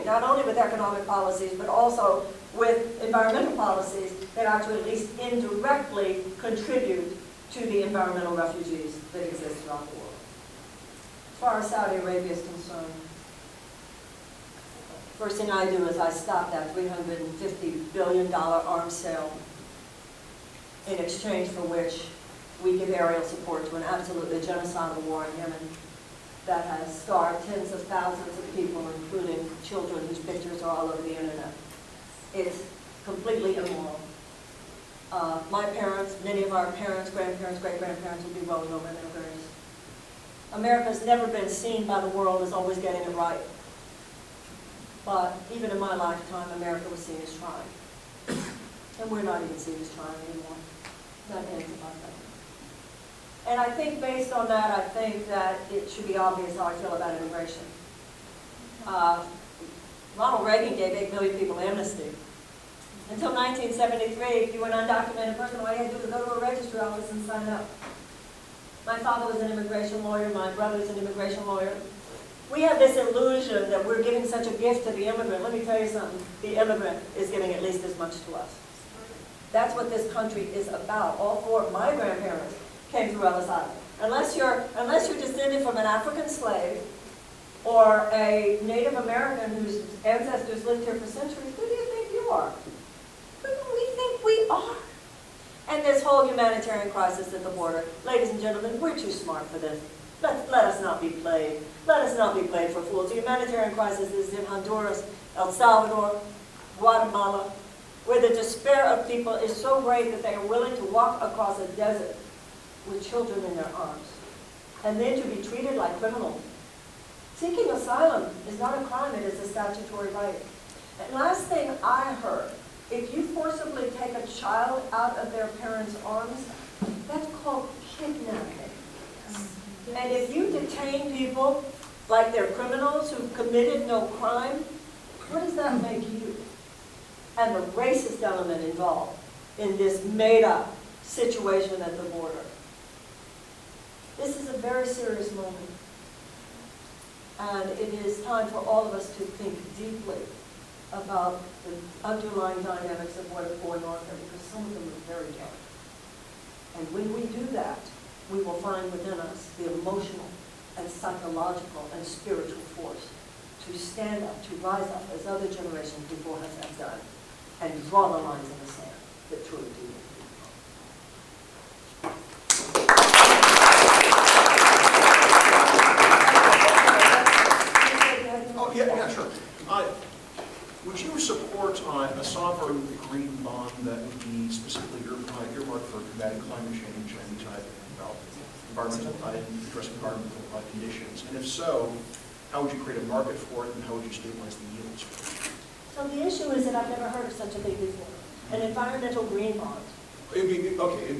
not only with economic policies, but also with environmental policies that actually at least indirectly contribute to the environmental refugees that exist throughout the world. As far as Saudi Arabia is concerned, first thing I do is I stop that $350 billion arms sale, in exchange for which we give aerial support to an absolutely genocidal war in Yemen that has scarred tens of thousands of people, including children whose pictures are all over the internet. It's completely immoral. My parents, many of our parents, grandparents, great-grandparents would be well known in their graves. America's never been seen by the world as always getting it right. But even in my lifetime, America was seen as trying. And we're not even seen as trying anymore. Not anything about that. And I think based on that, I think that it should be obvious how I feel about immigration. Ronald Reagan gave 8 million people amnesty. Until 1973, if you were an undocumented person, all you had to do was go to a registry office and sign up. My father was an immigration lawyer. My brother was an immigration lawyer. We have this illusion that we're giving such a gift to the immigrant. Let me tell you something. The immigrant is giving at least as much to us. That's what this country is about. All four of my grandparents came through Ellis Island. Unless you're descended from an African slave or a Native American whose ancestors lived here for centuries, who do you think you are? Who do we think we are? And this whole humanitarian crisis at the border, ladies and gentlemen, we're too smart for this. Let us not be played. Let us not be played for fools. The humanitarian crisis is in Honduras, El Salvador, Guatemala, where the despair of people is so great that they are willing to walk across a desert with children in their arms, and then to be treated like criminals. Seeking asylum is not a crime, it is a statutory right. And last thing I heard, if you forcibly take a child out of their parents' arms, that's called kidnapping. And if you detain people like they're criminals who've committed no crime, what does that make you? And the racist element involved in this made-up situation at the border. This is a very serious moment. And it is time for all of us to think deeply about the underlying dynamics of what is going on here, because some of them are very dark. And when we do that, we will find within us the emotional and psychological and spiritual force to stand up, to rise up as other generations before us have done, and draw the lines in the sand that truly do it. Oh, yeah, sure. Would you support a sovereign green bond that would be specifically earmarked for combating climate change and addressing environmental conditions? And if so, how would you create a market for it, and how would you stabilize the yields for it? So the issue is that I've never heard of such a thing before, an environmental green bond. It'd be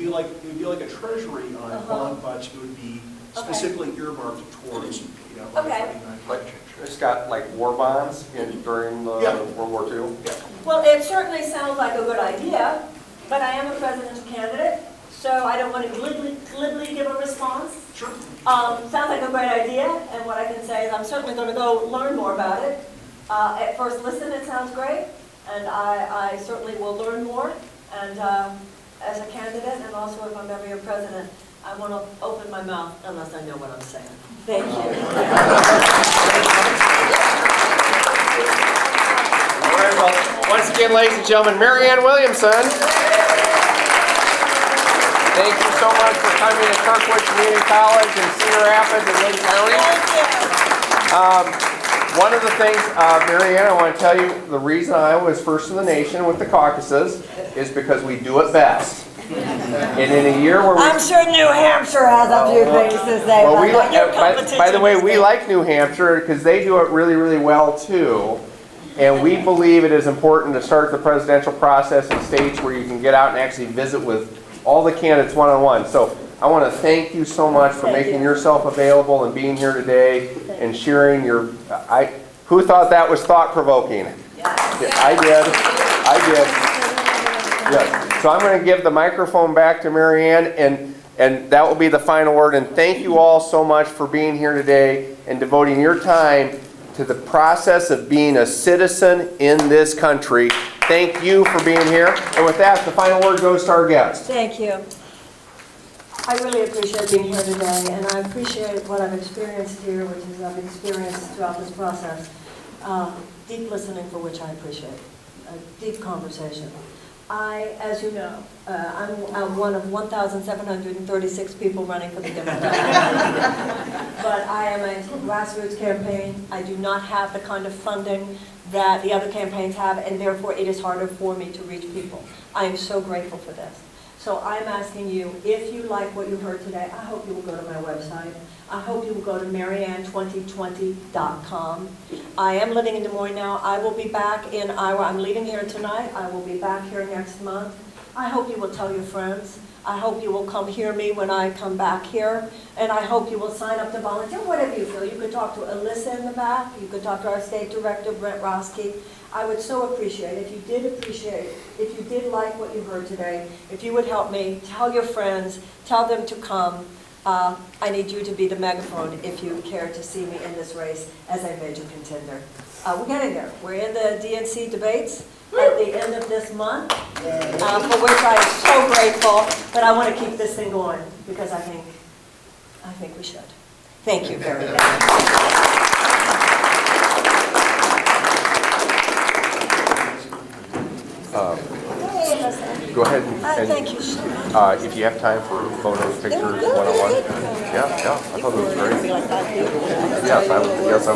like a treasury bond, but it would be specifically earmarked towards fighting climate change. It's got like war bonds during the World War II. Yeah. Well, it certainly sounds like a good idea, but I am a presidential candidate, so I don't want to glibly give a response. Sure. Sounds like a great idea, and what I can say is I'm certainly going to go learn more about it. At first listen, it sounds great, and I certainly will learn more. And as a candidate, and also if I'm ever your president, I want to open my mouth unless I know what I'm saying. Thank you. All right, well, once again, ladies and gentlemen, Marianne Williamson. Thank you so much for coming to Kirkwood Community College in Cedar Rapids and Lake County. One of the things, Marianne, I want to tell you, the reason I was first in the nation with the caucuses is because we do it best. And in a year where I'm sure New Hampshire has a few things to say. well, by the way, we like New Hampshire because they do it really, really well too. And we believe it is important to start the presidential process in states where you can get out and actually visit with all the candidates one-on-one. So I want to thank you so much for making yourself available and being here today and sharing your. Who thought that was thought-provoking? I did. Yes. So I'm going to give the microphone back to Marianne, and that will be the final word. And thank you all so much for being here today and devoting your time to the process of being a citizen in this country. Thank you for being here. And with that, the final word goes to our guest. Thank you. I really appreciate being here today, and I appreciate what I've experienced here, which is I've experienced throughout this process. Deep listening, for which I appreciate. A deep conversation. As you know, I'm one of 1,736 people running for the Democratic Party. But I am a grassroots campaign. I do not have the kind of funding that the other campaigns have, and therefore it is harder for me to reach people. I am so grateful for this. So I'm asking you, if you like what you heard today, I hope you will go to my website. I hope you will go to marianne2020.com. I am living in Des Moines now. I will be back in Iowa. I'm leaving here tonight. I will be back here next month. I hope you will tell your friends. I hope you will come hear me when I come back here. And I hope you will sign up to volunteer, whatever you feel. You could talk to Alyssa in the back. You could talk to our state director, Brent Roski. I would so appreciate, if you did like what you heard today, if you would help me, tell your friends, tell them to come. I need you to be the megaphone if you care to see me in this race as a major contender. We're getting there. We're in the DNC debates at the end of this month, for which I am so grateful, but I want to keep this thing going because I think we should. Thank you very much. Go ahead Thank you so much. if you have time for photos, pictures, one-on-one. Yeah, I thought it was great. Yes, I